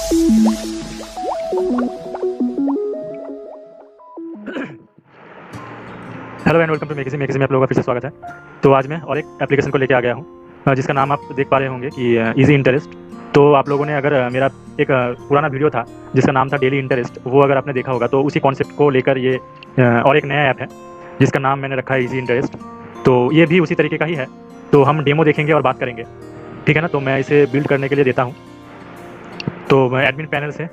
Hello and welcome to मेकेजी में आप लोगों का फिर से स्वागत है। तो आज मैं और एक एप्लीकेशन को लेके आ गया हूँ जिसका नाम आप देख पा रहे होंगे कि इजी इंटरेस्ट। तो आप लोगों ने अगर मेरा एक पुराना वीडियो था जिसका नाम था डेली इंटरेस्ट, वो अगर आपने देखा होगा तो उसी कॉन्सेप्ट को लेकर ये और एक नया ऐप है जिसका नाम मैंने रखा है इजी इंटरेस्ट। तो ये भी उसी तरीके का ही है। तो हम डेमो देखेंगे और बात करेंगे, ठीक है ना। तो मैं इसे बिल्ड करने के लिए देता हूँ। तो एडमिन पैनल से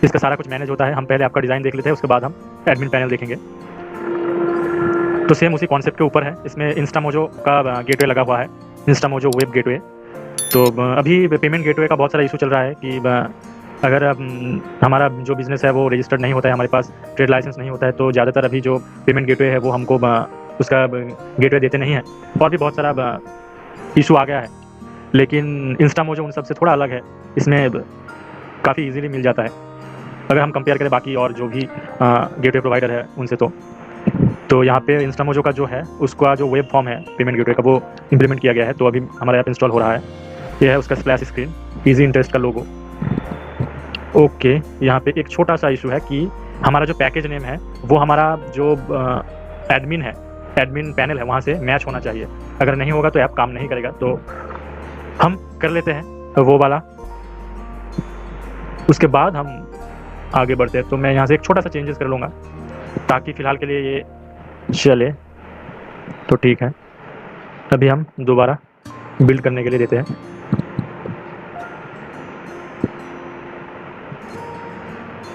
इसका सारा कुछ मैनेज होता है। हम पहले आपका डिज़ाइन देख लेते हैं, उसके बाद हम एडमिन पैनल देखेंगे। तो सेम उसी कॉन्सेप्ट के ऊपर है। इसमें इंस्टामोजो का गेटवे लगा हुआ है, इंस्टामोजो वेब गेटवे। तो अभी पेमेंट गेटवे का बहुत सारा इशू चल रहा है कि अगर हमारा जो बिज़नेस है वो रजिस्टर्ड नहीं होता है, हमारे पास ट्रेड लाइसेंस नहीं होता है, तो ज़्यादातर अभी जो पेमेंट गेटवे है वो हमको उसका गेटवे देते नहीं है। और भी बहुत सारा इशू आ गया है, लेकिन इंस्टामोजो उन सबसे थोड़ा अलग है। इसमें काफ़ी इजीली मिल जाता है अगर हम कंपेयर करें बाकी और जो भी गेटवे प्रोवाइडर है उनसे। तो यहाँ पे इंस्टामोजो का जो है उसका जो वेब फॉर्म है पेमेंट गेटवे का वो इम्प्लीमेंट किया गया है। तो अभी हमारा ऐप इंस्टॉल हो रहा है। ये है उसका स्प्लैश स्क्रीन, इजी इंटरेस्ट का लोगो। ओके, यहाँ पे एक छोटा सा इशू है कि हमारा जो पैकेज नेम है वो हमारा जो एडमिन है, एडमिन पैनल है, वहाँ से मैच होना चाहिए। अगर नहीं होगा तो ऐप काम नहीं करेगा। तो हम कर लेते हैं वो वाला, उसके बाद हम आगे बढ़ते हैं। तो मैं यहाँ से एक छोटा सा चेंजेस कर लूँगा ताकि फ़िलहाल के लिए ये चले। तो ठीक है, अभी हम दोबारा बिल्ड करने के लिए देते हैं।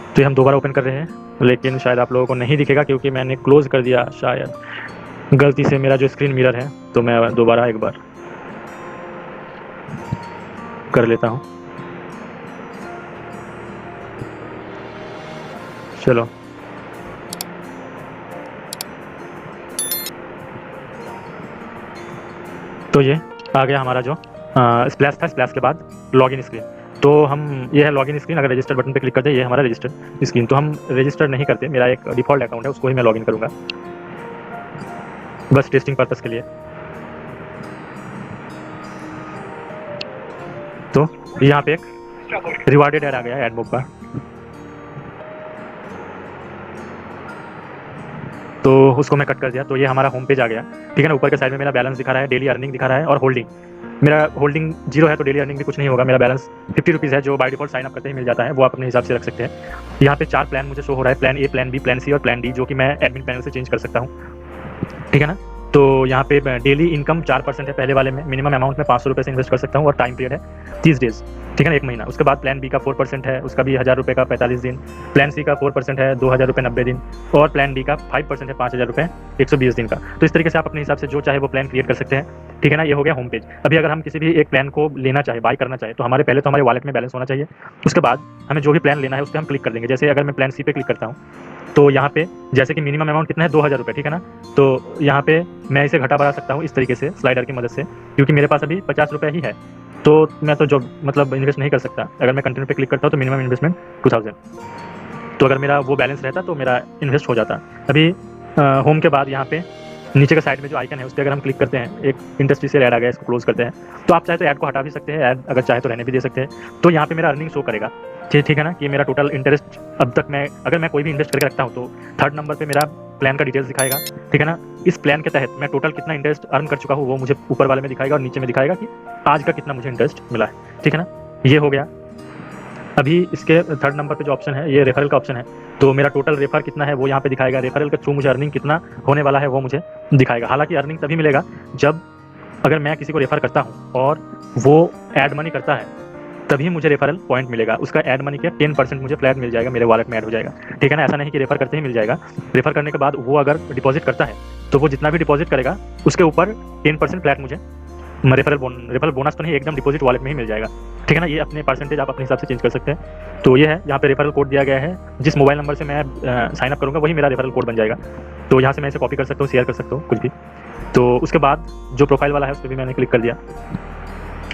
तो ये हम दोबारा ओपन कर रहे हैं, लेकिन शायद आप लोगों को नहीं दिखेगा क्योंकि मैंने क्लोज़ कर दिया शायद गलती से मेरा जो स्क्रीन मिरर है। तो मैं दोबारा एक बार कर लेता हूँ। चलो, तो ये आ गया हमारा जो स्प्लैश था। स्प्लैश के बाद लॉगिन स्क्रीन। तो हम ये है लॉगिन स्क्रीन। अगर रजिस्टर बटन पे क्लिक करते हैं, ये हमारा रजिस्टर स्क्रीन। तो हम रजिस्टर नहीं करते, मेरा एक डिफ़ॉल्ट अकाउंट है उसको ही मैं लॉगिन करूँगा बस टेस्टिंग पर्पस के लिए। तो यहाँ पे एक रिवार्डेड ऐड आ गया है एडमोब का। तो उसको मैं कट कर दिया। तो ये हमारा होम पेज आ गया, ठीक है ना। ऊपर के साइड में मेरा बैलेंस दिखा रहा है, डेली अर्निंग दिखा रहा है और होल्डिंग। मेरा होल्डिंग 0 है तो डेली अर्निंग भी कुछ नहीं होगा। मेरा बैलेंस 50 रुपीज़ है जो बाय डिफॉल्ट साइन अप करते ही मिल जाता है, वो आप अपने हिसाब से रख सकते हैं। यहाँ पे 4 प्लान मुझे शो हो रहा है, plan A, plan B, plan C और प्लान डी, जो कि मैं एडमिन पैनल से चेंज कर सकता हूँ, ठीक है ना। तो यहाँ पे डेली इनकम 4% है पहले वाले में। मिनिमम अमाउंट में 500 रुपये से इन्वेस्ट कर सकता हूँ और टाइम पीरियड है 30 डेज, ठीक है ना, 1 महीना। उसके बाद प्लान बी का 4% है, उसका भी 1000 रुपये का 45 दिन। प्लान सी का 4% है 2000 रुपये 90 दिन। और प्लान डी का 5% है 5000 रुपये 120 दिन का। तो इस तरीके से आप अपने हिसाब से जो चाहे वो प्लान क्रिएट कर सकते हैं, ठीक है ना। ये हो गया होम पेज। अभी अगर हम किसी भी एक प्लान को लेना चाहे, बाय करना चाहे, तो हमारे पहले तो हमारे वॉलेट में बैलेंस होना चाहिए। उसके बाद हमें जो भी प्लान लेना है उस पर हम क्लिक कर देंगे। जैसे अगर मैं प्लान सी पे क्लिक करता हूँ तो यहाँ पे जैसे कि मिनिमम अमाउंट कितना है 2000 रुपये, ठीक है ना। तो यहाँ पे मैं इसे घटा बढ़ा सकता हूँ इस तरीके से स्लाइडर की मदद से, क्योंकि मेरे पास अभी 50 रुपये ही है। तो मैं तो जो मतलब इन्वेस्ट नहीं कर सकता। अगर मैं कंटिन्यू पे क्लिक करता हूँ तो मिनिमम इन्वेस्टमेंट 2000। तो अगर मेरा वो बैलेंस रहता तो मेरा इन्वेस्ट हो जाता। अभी होम के बाद यहाँ पे नीचे के साइड में जो आइकन है उस पर अगर हम क्लिक करते हैं, एक इंटरस्टिशियल ऐड आ गया, इसको क्लोज करते हैं। तो आप चाहे तो ऐड को हटा भी सकते हैं, ऐड अगर चाहे तो रहने भी दे सकते हैं। तो यहाँ पे मेरा अर्निंग शो करेगा, ठीक है ना, कि मेरा टोटल इंटरेस्ट अब तक मैं अगर मैं कोई भी इन्वेस्ट करके रखता हूँ तो 3rd नंबर पे मेरा प्लान का डिटेल्स दिखाएगा, ठीक है ना। इस प्लान के तहत मैं टोटल कितना इंटरेस्ट अर्न कर चुका हूँ वो मुझे ऊपर वाले में दिखाएगा और नीचे में दिखाएगा कि आज का कितना मुझे इंटरेस्ट मिला है, ठीक है ना। ये हो गया। अभी इसके 3rd नंबर पे जो ऑप्शन है ये रेफरल का ऑप्शन है। तो मेरा टोटल रेफर कितना है वो यहाँ पे दिखाएगा। रेफरल के थ्रू मुझे अर्निंग कितना होने वाला है वो मुझे दिखाएगा। हालांकि अर्निंग तभी मिलेगा जब अगर मैं किसी को रेफर करता हूँ और वो ऐड मनी करता है, तभी मुझे रेफरल पॉइंट मिलेगा। उसका ऐड मनी के 10% मुझे फ्लैट मिल जाएगा, मेरे वॉलेट में ऐड हो जाएगा, ठीक है ना। ऐसा नहीं कि रेफर करते ही मिल जाएगा। रेफर करने के बाद वो अगर डिपॉजिट करता है तो वो जितना भी डिपॉजिट करेगा उसके ऊपर 10% फ्लैट मुझे रेफरल बोनस तो नहीं, एकदम डिपॉजिट वॉलेट में ही मिल जाएगा, ठीक है ना। ये अपने परसेंटेज आप अपने हिसाब से चेंज कर सकते हैं। तो ये है, यहाँ पे रेफरल कोड दिया गया है। जिस मोबाइल नंबर से मैं साइन अप करूँगा वही मेरा रेफरल कोड बन जाएगा। तो यहाँ से मैं इसे कॉपी कर सकता हूँ, शेयर कर सकता हूँ, कुछ भी। तो उसके बाद जो प्रोफाइल वाला है उस पर भी मैंने क्लिक कर दिया,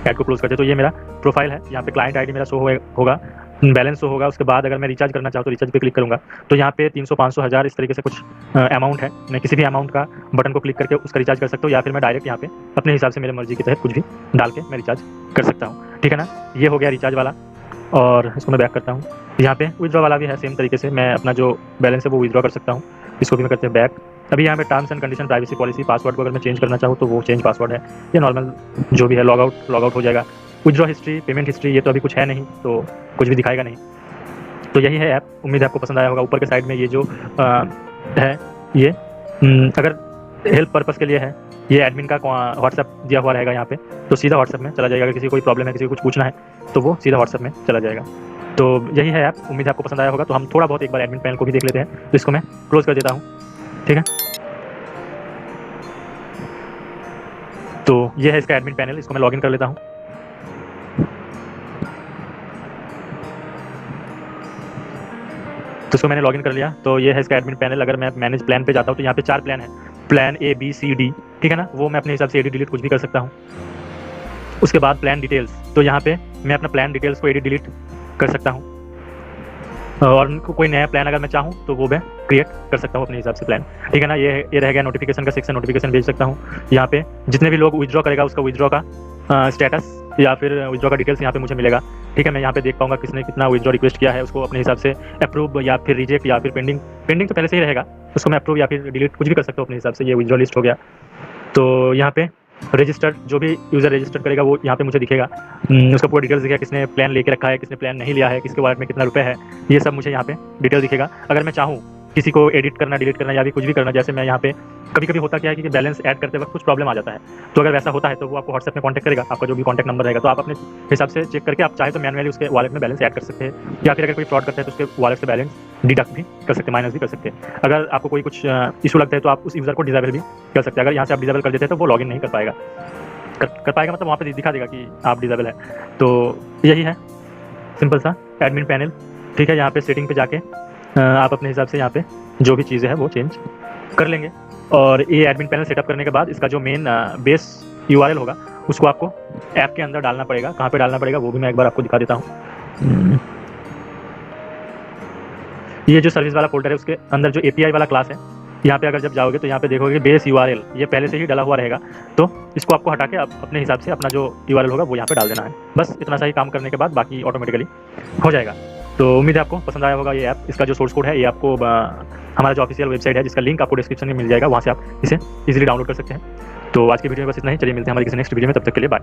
ऐड को क्लोज करते। तो ये मेरा प्रोफाइल है। यहाँ पे क्लाइंट आईडी मेरा शो होगा, बैलेंस शो होगा। उसके बाद अगर मैं रिचार्ज करना चाहूँ तो रिचार्ज पे क्लिक करूँगा तो यहाँ पे 300, 500, 1000 इस तरीके से कुछ अमाउंट है। मैं किसी भी अमाउंट का बटन को क्लिक करके उसका रिचार्ज कर सकता हूँ, या फिर मैं डायरेक्ट यहाँ पे अपने हिसाब से मेरे मर्जी के तहत कुछ भी डाल के मैं रिचार्ज कर सकता हूँ, ठीक है ना। ये हो गया रिचार्ज वाला। और इसको मैं बैक करता हूँ। यहाँ पे विथड्रॉ वाला भी है, सेम तरीके से मैं अपना जो बैलेंस है वो विथड्रॉ कर सकता हूँ। इसको भी मैं करते हैं बैक। अभी यहाँ पे terms and condition, privacy policy, password को अगर मैं चेंज करना चाहूँ तो वो चेंज पासवर्ड है, ये नॉर्मल जो भी है लॉग आउट हो जाएगा। विथड्रॉ हिस्ट्री, पेमेंट हिस्ट्री, ये तो अभी कुछ है नहीं तो कुछ भी दिखाएगा नहीं। तो यही है ऐप, उम्मीद है आपको पसंद आया होगा। ऊपर के साइड में ये जो है ये अगर हेल्प पर्पस के लिए है, ये एडमिन का व्हाट्सएप दिया हुआ रहेगा यहाँ पे, तो सीधा व्हाट्सएप में चला जाएगा। अगर किसी को कोई प्रॉब्लम है, किसी को कुछ पूछना है तो वो सीधा व्हाट्सएप में चला जाएगा। तो यही है ऐप, उम्मीद है आपको पसंद आया होगा। तो हम थोड़ा बहुत एक बार एडमिन पैनल को भी देख लेते हैं। तो इसको मैं क्लोज कर देता हूँ, ठीक है। तो ये है इसका एडमिन पैनल, इसको मैं लॉगिन कर लेता हूँ। तो इसको मैंने लॉगिन कर लिया। तो ये है इसका एडमिन पैनल। अगर मैं मैनेज प्लान पे जाता हूँ तो यहाँ पे 4 प्लान है, plan A B C D, ठीक है ना। वो मैं अपने हिसाब से एडिट डिलीट कुछ भी कर सकता हूँ। उसके बाद प्लान डिटेल्स, तो यहाँ पे मैं अपना प्लान डिटेल्स को एडिट डिलीट कर सकता हूँ। और कोई नया प्लान अगर मैं चाहूँ तो वो मैं क्रिएट कर सकता हूँ अपने हिसाब से प्लान, ठीक है ना। ये रह गया नोटिफिकेशन का सेक्शन, नोटिफिकेशन भेज सकता हूँ। यहाँ पे जितने भी लोग विथड्रॉ करेगा उसका विथड्रॉ का स्टेटस या फिर विथड्रॉ का डिटेल्स यहाँ पे मुझे मिलेगा, ठीक है। मैं यहाँ पे देख पाऊंगा किसने कितना विथड्रॉ रिक्वेस्ट किया है, उसको अपने हिसाब से अप्रूव या फिर रिजेक्ट या फिर पेंडिंग तो पहले से ही रहेगा, उसको मैं अप्रूव या फिर डिलीट कुछ भी कर सकता हूँ अपने हिसाब से। ये विथड्रॉ लिस्ट हो गया। तो यहाँ पे रजिस्टर्ड, जो भी यूज़र रजिस्टर करेगा वो यहाँ पे मुझे दिखेगा, उसका पूरा डिटेल्स दिखेगा, किसने प्लान लेके रखा है, किसने प्लान नहीं लिया है, किसके वॉलेट में कितना रुपए है, ये सब मुझे यहाँ पे डिटेल दिखेगा। अगर मैं चाहूँ किसी को एडिट करना, डिलीट करना या भी कुछ भी करना, जैसे मैं यहाँ पे कभी कभी होता क्या है कि बैलेंस ऐड करते वक्त कुछ प्रॉब्लम आ जाता है, तो अगर वैसा होता है तो वो आपको व्हाट्सएप में कॉन्टैक्ट करेगा, आपका जो भी कॉन्टैक्ट नंबर रहेगा, तो आप अपने हिसाब से चेक करके आप चाहे तो मैनुअली उसके वॉलेट में बैलेंस ऐड कर सकते हैं, या फिर अगर कोई फ्रॉड करता है तो उसके वॉलेट से बैलेंस डिडक्ट भी कर सकते हैं, माइनस भी कर सकते हैं। अगर आपको कोई कुछ इशू लगता है तो आप उस यूज़र को डिसेबल भी कर सकते हैं। अगर यहाँ से आप डिसेबल कर देते हैं तो वो लॉगिन नहीं कर पाएगा, कर पाएगा मतलब वहाँ पे दिखा देगा कि आप डिसेबल है। तो यही है सिंपल सा एडमिन पैनल, ठीक है। यहाँ पे सेटिंग पे जाके आप अपने हिसाब से यहाँ पे जो भी चीज़ें हैं वो चेंज कर लेंगे। और ये एडमिन पैनल सेटअप करने के बाद इसका जो मेन बेस URL होगा उसको आपको ऐप के अंदर डालना पड़ेगा। कहाँ पे डालना पड़ेगा वो भी मैं एक बार आपको दिखा देता हूँ। ये जो सर्विस वाला फोल्डर है उसके अंदर जो API वाला क्लास है, यहाँ पे अगर जब जाओगे तो यहाँ पे देखोगे बेस URL, ये पहले से ही डाला हुआ रहेगा। तो इसको आपको हटा के आप अपने हिसाब से अपना जो URL होगा वो यहाँ पे डाल देना है। बस इतना सा ही काम करने के बाद बाकी ऑटोमेटिकली हो जाएगा। तो उम्मीद है आपको पसंद आया होगा ये ऐप। इसका जो सोर्स कोड है ये आपको हमारा जो ऑफिशियल वेबसाइट है जिसका लिंक आपको डिस्क्रिप्शन में मिल जाएगा, वहाँ से आप इसे इजीली डाउनलोड कर सकते हैं। तो आज की वीडियो में बस इतना ही, चलिए मिलते हैं हमारी किसी नेक्स्ट वीडियो में, तब तक के लिए बाय।